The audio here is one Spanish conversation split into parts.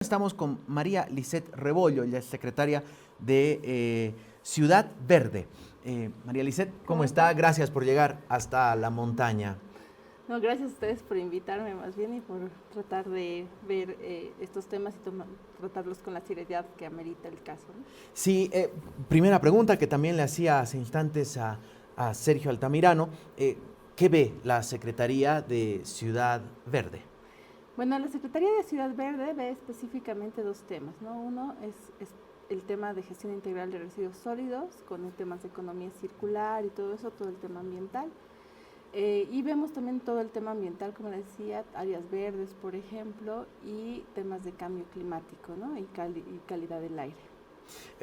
Estamos con María Lisset Rebollo, ella es secretaria de Ciudad Verde. María Lisset, ¿cómo está? Gracias por llegar hasta la montaña. No, gracias a ustedes por invitarme más bien y por tratar de ver estos temas y tratarlos con la seriedad que amerita el caso, ¿no? Sí, primera pregunta que también le hacía hace instantes a Sergio Altamirano. ¿Qué ve la Secretaría de Ciudad Verde? Bueno, la Secretaría de Ciudad Verde ve específicamente dos temas, ¿no? Uno es el tema de gestión integral de residuos sólidos, con el tema de economía circular y todo eso, todo el tema ambiental. Y vemos también todo el tema ambiental, como les decía, áreas verdes, por ejemplo, y temas de cambio climático, ¿no? y calidad del aire.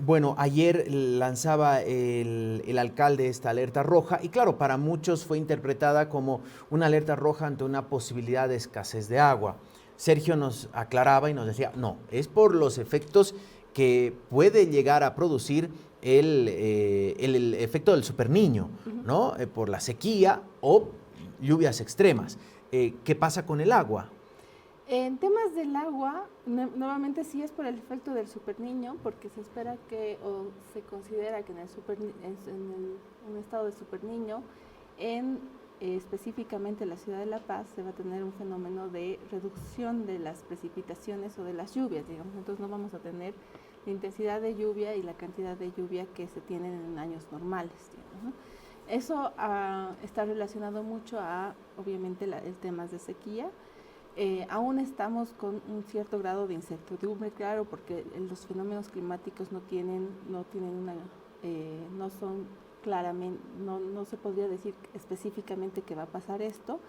Bueno, ayer lanzaba el alcalde esta alerta roja y claro, para muchos fue interpretada como una alerta roja ante una posibilidad de escasez de agua. Sergio nos aclaraba y nos decía, no, es por los efectos que puede llegar a producir el efecto del superniño, ¿no? Por la sequía o lluvias extremas. ¿Qué pasa con el agua? En temas del agua, nuevamente sí es por el efecto del superniño, porque se espera que, o se considera que un estado de superniño, específicamente la ciudad de La Paz, se va a tener un fenómeno de reducción de las precipitaciones o de las lluvias, digamos. Entonces no vamos a tener la intensidad de lluvia y la cantidad de lluvia que se tienen en años normales, digamos, ¿no? Eso está relacionado mucho a, obviamente, el temas de sequía. Aún estamos con un cierto grado de incertidumbre, claro, porque los fenómenos climáticos no son claramente, no se podría decir específicamente que va a pasar esto.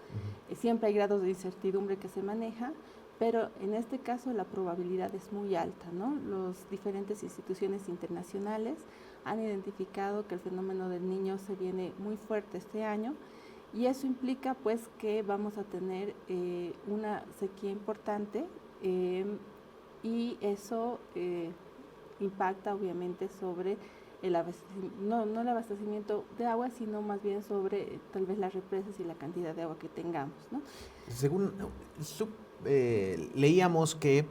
Siempre hay grados de incertidumbre que se maneja, pero en este caso la probabilidad es muy alta, ¿no? Las diferentes instituciones internacionales han identificado que el fenómeno del Niño se viene muy fuerte este año. Y eso implica pues que vamos a tener una sequía importante y eso impacta obviamente sobre el no el abastecimiento de agua, sino más bien sobre tal vez las represas y la cantidad de agua que tengamos, ¿no? Según leíamos que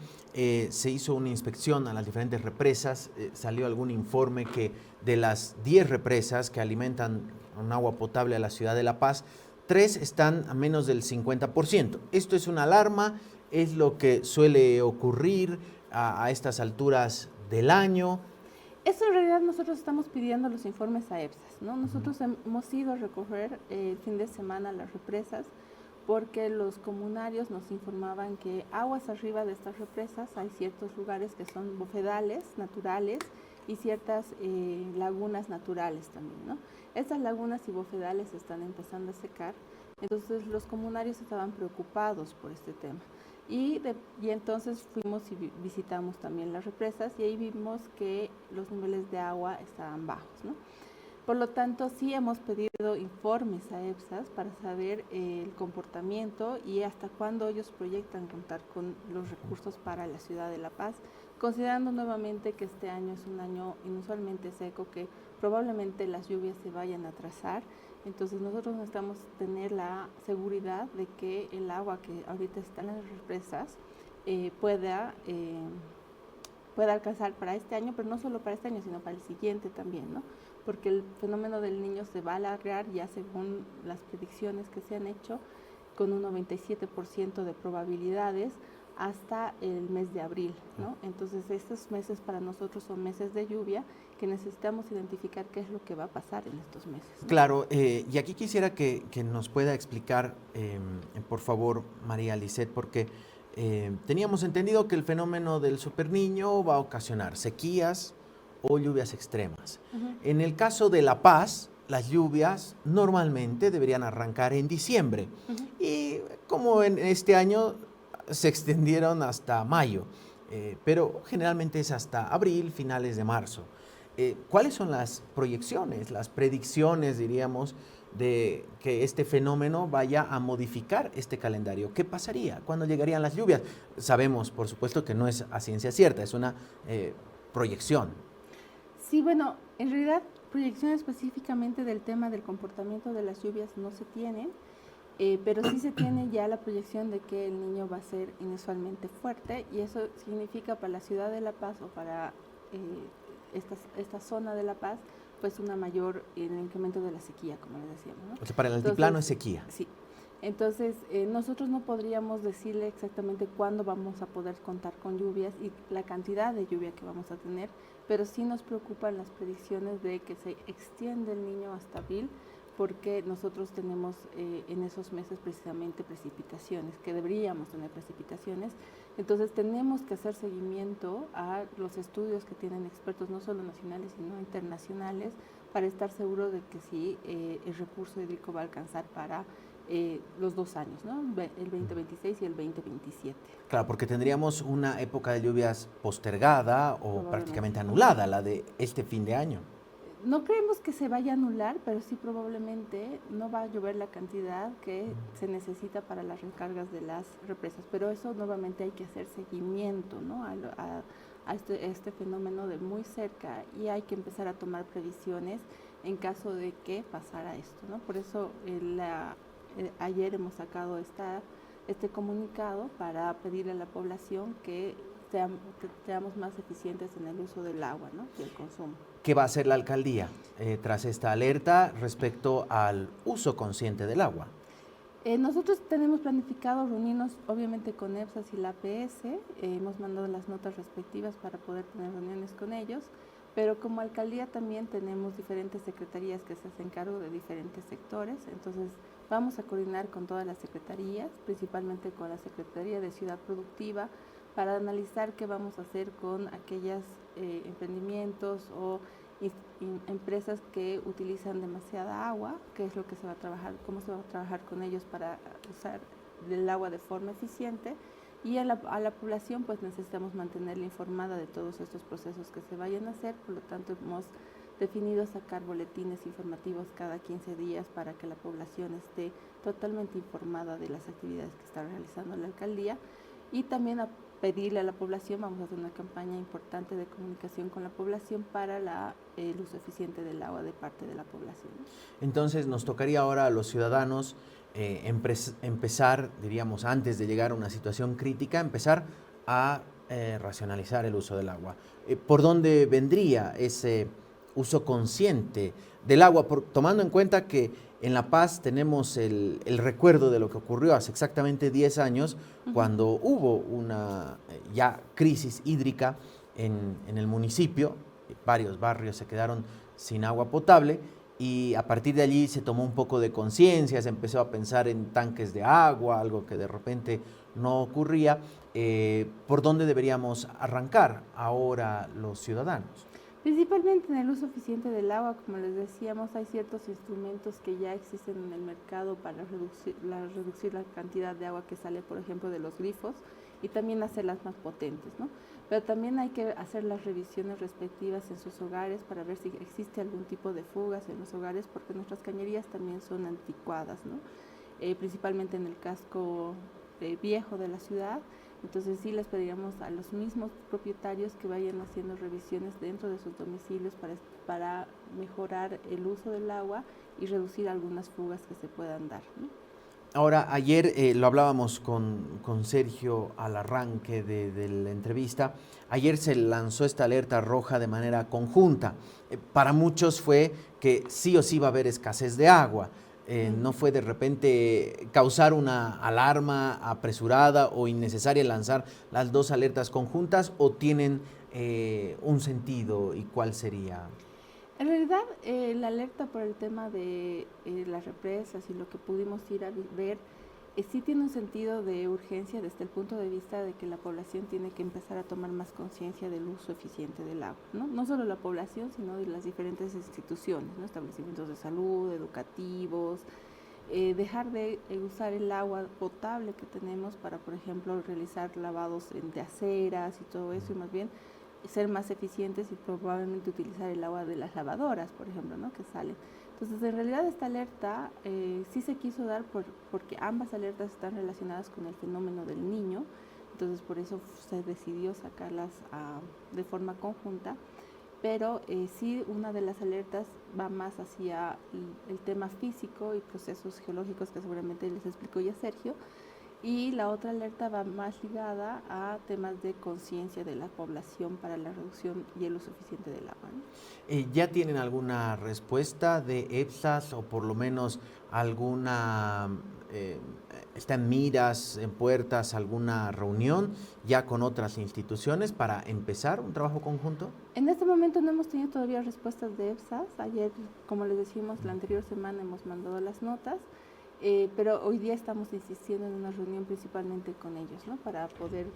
se hizo una inspección a las diferentes represas, salió algún informe que de las 10 represas que alimentan un agua potable a la ciudad de La Paz, 3 están a menos del 50%. Esto es una alarma, es lo que suele ocurrir a estas alturas del año. Eso en realidad nosotros estamos pidiendo los informes a EPSAS, ¿no? Nosotros hemos ido a recoger el fin de semana las represas porque los comunarios nos informaban que aguas arriba de estas represas hay ciertos lugares que son bofedales naturales y ciertas lagunas naturales también, ¿no? Estas lagunas y bofedales están empezando a secar, entonces los comunarios estaban preocupados por este tema. Y entonces fuimos y visitamos también las represas y ahí vimos que los niveles de agua estaban bajos, ¿no? Por lo tanto, sí hemos pedido informes a EPSAS para saber el comportamiento y hasta cuándo ellos proyectan contar con los recursos para la ciudad de La Paz, considerando nuevamente que este año es un año inusualmente seco, que probablemente las lluvias se vayan a atrasar. Entonces nosotros necesitamos tener la seguridad de que el agua que ahorita está en las represas pueda alcanzar para este año, pero no solo para este año, sino para el siguiente también, ¿no? Porque el fenómeno del Niño se va a alargar ya según las predicciones que se han hecho, con un 97% de probabilidades hasta el mes de abril, ¿no? Entonces estos meses para nosotros son meses de lluvia que necesitamos identificar qué es lo que va a pasar en estos meses, ¿no? Claro, y aquí quisiera que nos pueda explicar, por favor, María Lisset, porque teníamos entendido que el fenómeno del superniño va a ocasionar sequías o lluvias extremas. En el caso de La Paz, las lluvias normalmente deberían arrancar en diciembre y como en este año se extendieron hasta mayo, pero generalmente es hasta abril, finales de marzo. ¿Cuáles son las proyecciones, las predicciones, diríamos, de que este fenómeno vaya a modificar este calendario? ¿Qué pasaría? ¿Cuándo llegarían las lluvias? Sabemos, por supuesto, que no es a ciencia cierta, es una proyección. Sí, bueno, en realidad proyección específicamente del tema del comportamiento de las lluvias no se tienen. pero sí se tiene ya la proyección de que el niño va a ser inusualmente fuerte y eso significa para la ciudad de La Paz o para esta zona de La Paz, pues una mayor el incremento de la sequía, como les decíamos, ¿no? O sea, para el altiplano es sequía. Sí. Entonces, nosotros no podríamos decirle exactamente cuándo vamos a poder contar con lluvias y la cantidad de lluvia que vamos a tener, pero sí nos preocupan las predicciones de que se extiende el niño hasta abril, porque nosotros tenemos en esos meses precisamente precipitaciones, que deberíamos tener precipitaciones. Entonces tenemos que hacer seguimiento a los estudios que tienen expertos, no solo nacionales, sino internacionales, para estar seguros de que sí el recurso hídrico va a alcanzar para los 2 años, ¿no? El 2026 y el 2027. Claro, porque tendríamos una época de lluvias postergada o prácticamente anulada, la de este fin de año. No creemos que se vaya a anular, pero sí probablemente no va a llover la cantidad que se necesita para las recargas de las represas. Pero eso nuevamente hay que hacer seguimiento, ¿no? a este fenómeno de muy cerca y hay que empezar a tomar previsiones en caso de que pasara esto, ¿no? Por eso ayer hemos sacado este comunicado para pedirle a la población que seamos más eficientes en el uso del agua, ¿no? Y el consumo. ¿Qué va a hacer la alcaldía tras esta alerta respecto al uso consciente del agua? Nosotros tenemos planificado reunirnos obviamente con EPSAS y la APS, hemos mandado las notas respectivas para poder tener reuniones con ellos, pero como alcaldía también tenemos diferentes secretarías que se hacen cargo de diferentes sectores, entonces vamos a coordinar con todas las secretarías, principalmente con la Secretaría de Ciudad Productiva, para analizar qué vamos a hacer con aquellos emprendimientos o empresas que utilizan demasiada agua, qué es lo que se va a trabajar, cómo se va a trabajar con ellos para usar el agua de forma eficiente, y a la población pues necesitamos mantenerla informada de todos estos procesos que se vayan a hacer, por lo tanto hemos definido sacar boletines informativos cada 15 días para que la población esté totalmente informada de las actividades que está realizando la alcaldía, y también a pedirle a la población, vamos a hacer una campaña importante de comunicación con la población para el uso eficiente del agua de parte de la población. Entonces nos tocaría ahora a los ciudadanos empezar, diríamos, antes de llegar a una situación crítica, empezar a racionalizar el uso del agua. ¿Por dónde vendría ese uso consciente del agua? Tomando en cuenta que en La Paz tenemos el recuerdo de lo que ocurrió hace exactamente 10 años, cuando hubo una ya crisis hídrica en el municipio, varios barrios se quedaron sin agua potable y a partir de allí se tomó un poco de conciencia, se empezó a pensar en tanques de agua, algo que de repente no ocurría. ¿Por dónde deberíamos arrancar ahora los ciudadanos? Principalmente en el uso eficiente del agua, como les decíamos, hay ciertos instrumentos que ya existen en el mercado para reducir la cantidad de agua que sale, por ejemplo, de los grifos y también hacerlas más potentes, ¿no? Pero también hay que hacer las revisiones respectivas en sus hogares para ver si existe algún tipo de fugas en los hogares, porque nuestras cañerías también son anticuadas, ¿no? Principalmente en el casco viejo de la ciudad. Entonces sí les pediríamos a los mismos propietarios que vayan haciendo revisiones dentro de sus domicilios para mejorar el uso del agua y reducir algunas fugas que se puedan dar, ¿no? Ahora, ayer lo hablábamos con Sergio al arranque de la entrevista. Ayer se lanzó esta alerta roja de manera conjunta. Para muchos fue que sí o sí va a haber escasez de agua. No fue de repente causar una alarma apresurada o innecesaria lanzar las dos alertas conjuntas, o tienen un sentido, y cuál sería. En realidad, la alerta por el tema de las represas y lo que pudimos ir a ver, sí tiene un sentido de urgencia desde el punto de vista de que la población tiene que empezar a tomar más conciencia del uso eficiente del agua, ¿no? No solo la población, sino de las diferentes instituciones, ¿no? Establecimientos de salud, educativos, dejar de usar el agua potable que tenemos para, por ejemplo, realizar lavados de aceras y todo eso, y más bien ser más eficientes y probablemente utilizar el agua de las lavadoras, por ejemplo, ¿no? Que salen. Entonces, en realidad esta alerta sí se quiso dar porque ambas alertas están relacionadas con el fenómeno del niño, entonces por eso se decidió sacarlas de forma conjunta, pero sí una de las alertas va más hacia el tema físico y procesos geológicos que seguramente les explicó ya Sergio, y la otra alerta va más ligada a temas de conciencia de la población para la reducción y el uso eficiente del agua, ¿no? ¿Ya tienen alguna respuesta de EPSAS o por lo menos alguna, está en miras, en puertas, alguna reunión ya con otras instituciones para empezar un trabajo conjunto? En este momento no hemos tenido todavía respuestas de EPSAS. Ayer, como les decimos, la anterior semana hemos mandado las notas. Pero hoy día estamos insistiendo en una reunión principalmente con ellos, ¿no? Para poder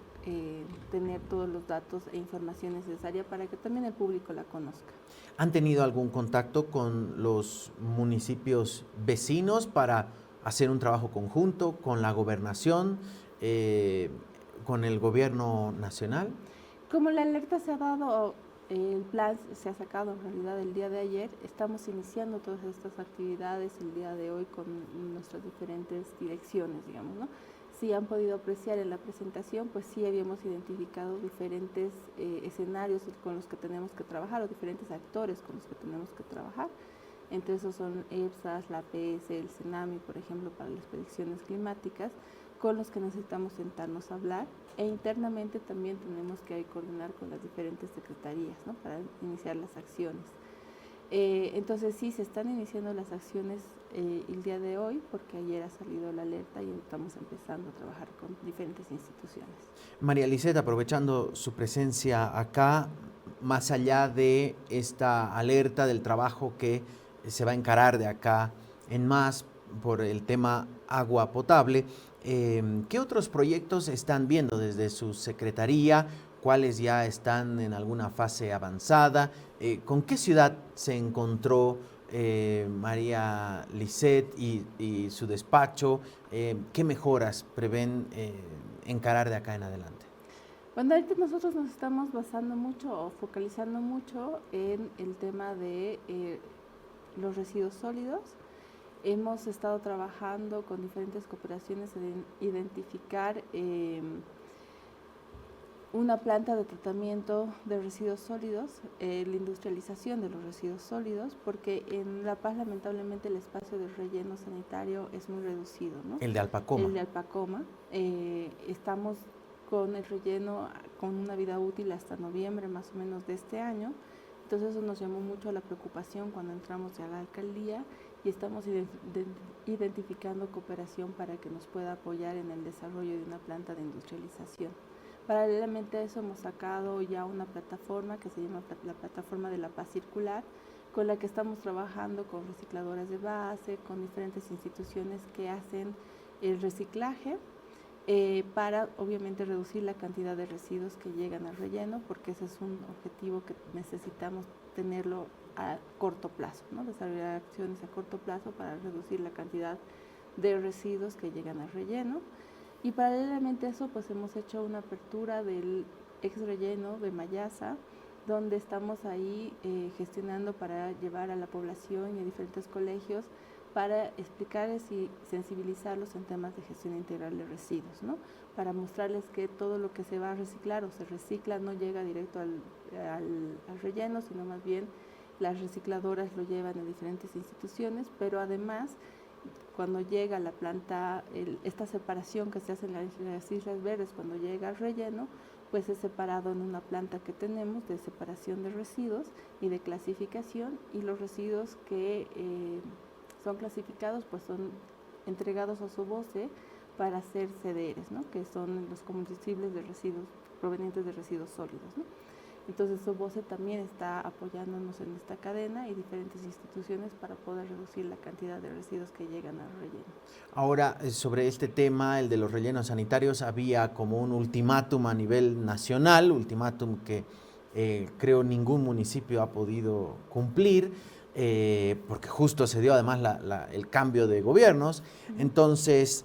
tener todos los datos e información necesaria para que también el público la conozca. ¿Han tenido algún contacto con los municipios vecinos para hacer un trabajo conjunto con la gobernación, con el gobierno nacional? Como la alerta se ha dado, el plan se ha sacado en realidad el día de ayer, estamos iniciando todas estas actividades el día de hoy con nuestras diferentes direcciones, digamos, ¿no? Si han podido apreciar en la presentación, pues sí habíamos identificado diferentes escenarios con los que tenemos que trabajar o diferentes actores con los que tenemos que trabajar. Entre esos son EPSAS, la APS, el CENAMI, por ejemplo, para las predicciones climáticas, con los que necesitamos sentarnos a hablar, e internamente también tenemos que coordinar con las diferentes secretarías, ¿no? Para iniciar las acciones. Entonces sí, se están iniciando las acciones el día de hoy, porque ayer ha salido la alerta y estamos empezando a trabajar con diferentes instituciones. María Lisset, aprovechando su presencia acá, más allá de esta alerta del trabajo que se va a encarar de acá en más por el tema agua potable, ¿qué otros proyectos están viendo desde su secretaría? ¿Cuáles ya están en alguna fase avanzada? ¿Con qué ciudad se encontró María Lisset y su despacho? ¿Qué mejoras prevén encarar de acá en adelante? Bueno, ahorita nosotros nos estamos basando mucho o focalizando mucho en el tema de los residuos sólidos. Hemos estado trabajando con diferentes cooperaciones en identificar una planta de tratamiento de residuos sólidos, la industrialización de los residuos sólidos, porque en La Paz lamentablemente el espacio de relleno sanitario es muy reducido, ¿no? El de Alpacoma. El de Alpacoma. Estamos con el relleno con una vida útil hasta noviembre más o menos de este año. Entonces eso nos llamó mucho a la preocupación cuando entramos ya a la alcaldía y estamos identificando cooperación para que nos pueda apoyar en el desarrollo de una planta de industrialización. Paralelamente a eso hemos sacado ya una plataforma que se llama la plataforma de La Paz Circular, con la que estamos trabajando con recicladoras de base, con diferentes instituciones que hacen el reciclaje, para obviamente reducir la cantidad de residuos que llegan al relleno, porque ese es un objetivo que necesitamos tenerlo a corto plazo, ¿no? Desarrollar acciones a corto plazo para reducir la cantidad de residuos que llegan al relleno. Y paralelamente a eso, pues hemos hecho una apertura del ex relleno de Mayasa, donde estamos ahí gestionando para llevar a la población y a diferentes colegios para explicarles y sensibilizarlos en temas de gestión integral de residuos, ¿no? Para mostrarles que todo lo que se va a reciclar o se recicla no llega directo al relleno, sino más bien las recicladoras lo llevan a diferentes instituciones, pero además cuando llega la planta, esta separación que se hace en las Islas Verdes, cuando llega al relleno, pues es separado en una planta que tenemos de separación de residuos y de clasificación, y los residuos que son clasificados pues son entregados a SOBOCE para hacer CDRs, ¿no? Que son los combustibles de residuos provenientes de residuos sólidos, ¿no? Entonces SOBOCE también está apoyándonos en esta cadena y diferentes instituciones para poder reducir la cantidad de residuos que llegan al relleno. Ahora, sobre este tema, el de los rellenos sanitarios, había como un ultimátum a nivel nacional, ultimátum que creo ningún municipio ha podido cumplir, porque justo se dio además el cambio de gobiernos. Entonces,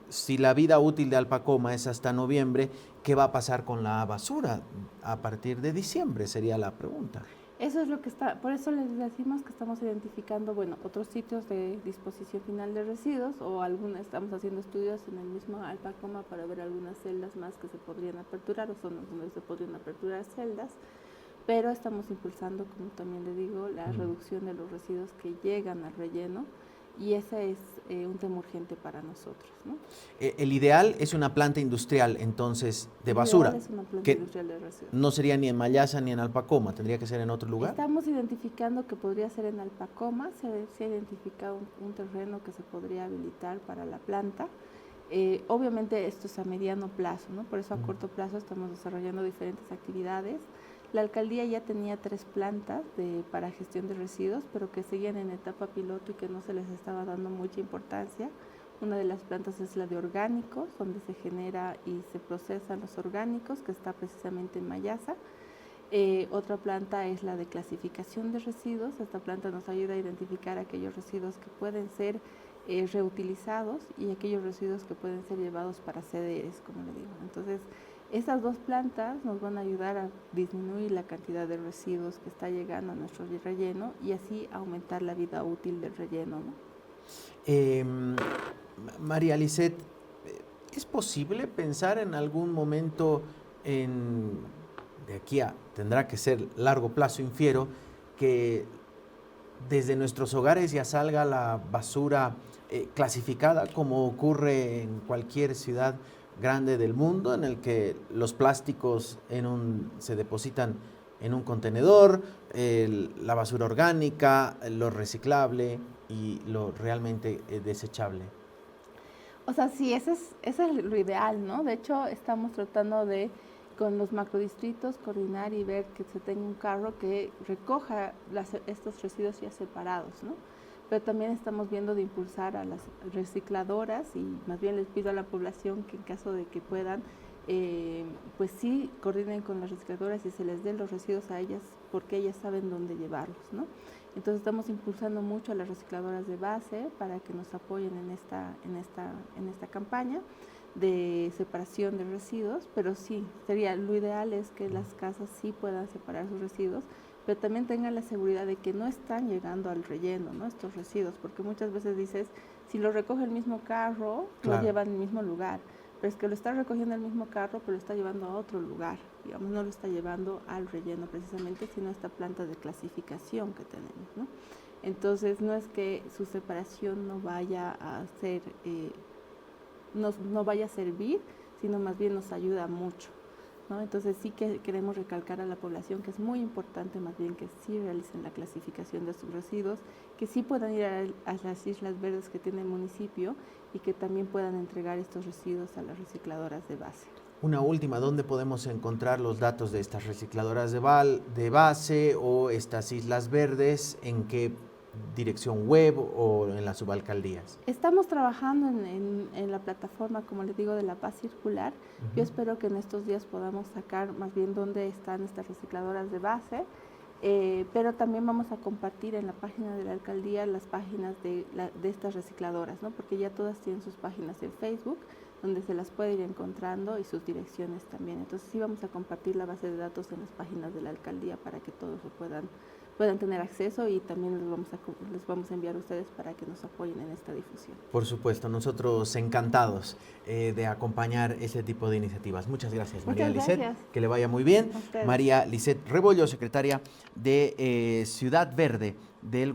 si la vida útil de Alpacoma es hasta noviembre, ¿qué va a pasar con la basura a partir de diciembre? Sería la pregunta. Eso es lo que está, por eso les decimos que estamos identificando, bueno, otros sitios de disposición final de residuos, o estamos haciendo estudios en el mismo Alpacoma para ver algunas celdas más que se podrían aperturar, o zonas donde se podrían aperturar celdas, pero estamos impulsando, como también le digo, la reducción de los residuos que llegan al relleno, y ese es un tema urgente para nosotros, ¿no? El ideal es una planta industrial, entonces, de basura. El ideal es una planta que industrial de residuos. no sería ni en Mayasa ni en Alpacoma, tendría que ser en otro lugar. Estamos identificando que podría ser en Alpacoma, se ha identificado un terreno que se podría habilitar para la planta. Obviamente esto es a mediano plazo, ¿no? Por eso a corto plazo estamos desarrollando diferentes actividades. La alcaldía ya tenía 3 plantas para gestión de residuos, pero que seguían en etapa piloto y que no se les estaba dando mucha importancia. Una de las plantas es la de orgánicos, donde se genera y se procesan los orgánicos, que está precisamente en Mayasa. Otra planta es la de clasificación de residuos. Esta planta nos ayuda a identificar aquellos residuos que pueden ser reutilizados y aquellos residuos que pueden ser llevados para CDRs, como le digo. Entonces, estas 2 plantas nos van a ayudar a disminuir la cantidad de residuos que está llegando a nuestro relleno y así aumentar la vida útil del relleno, ¿no? María Lisset, ¿es posible pensar en algún momento de aquí a, tendrá que ser largo plazo, infiero, que desde nuestros hogares ya salga la basura clasificada, como ocurre en cualquier ciudad grande del mundo, en el que los plásticos se depositan en un contenedor, la basura orgánica, lo reciclable y lo realmente desechable? O sea, sí, ese es lo ideal, ¿no? De hecho, estamos tratando de, con los macrodistritos, coordinar y ver que se tenga un carro que recoja estos residuos ya separados, ¿no? Pero también estamos viendo de impulsar a las recicladoras, y más bien les pido a la población que en caso de que puedan, pues sí coordinen con las recicladoras y se les den los residuos a ellas, porque ellas saben dónde llevarlos, ¿no? Entonces estamos impulsando mucho a las recicladoras de base para que nos apoyen en esta campaña de separación de residuos, pero sí, lo ideal es que las casas sí puedan separar sus residuos, pero también tengan la seguridad de que no están llegando al relleno, ¿no? Estos residuos, porque muchas veces dices, si lo recoge el mismo carro, claro, lo lleva al mismo lugar, pero es que lo está recogiendo el mismo carro, pero lo está llevando a otro lugar, digamos, no lo está llevando al relleno precisamente, sino a esta planta de clasificación que tenemos, ¿no? Entonces, no es que su separación no vaya a ser, no vaya a servir, sino más bien nos ayuda mucho, ¿no? Entonces sí que queremos recalcar a la población que es muy importante más bien que sí realicen la clasificación de sus residuos, que sí puedan ir a las islas verdes que tiene el municipio y que también puedan entregar estos residuos a las recicladoras de base. Una última, ¿dónde podemos encontrar los datos de estas recicladoras de base o estas islas verdes? ¿En qué dirección web o en las subalcaldías? Estamos trabajando en la plataforma, como les digo, de la paz circular. Yo espero que en estos días podamos sacar más bien dónde están estas recicladoras de base, pero también vamos a compartir en la página de la alcaldía las páginas de estas recicladoras, ¿no? Porque ya todas tienen sus páginas en Facebook, donde se las puede ir encontrando, y sus direcciones también. Entonces sí vamos a compartir la base de datos en las páginas de la alcaldía para que todos lo puedan tener acceso, y también les vamos a enviar a ustedes para que nos apoyen en esta difusión. Por supuesto, nosotros encantados de acompañar ese tipo de iniciativas. Muchas gracias, María Lisset. Que le vaya muy bien. María Lisset Rebollo, secretaria de Ciudad Verde del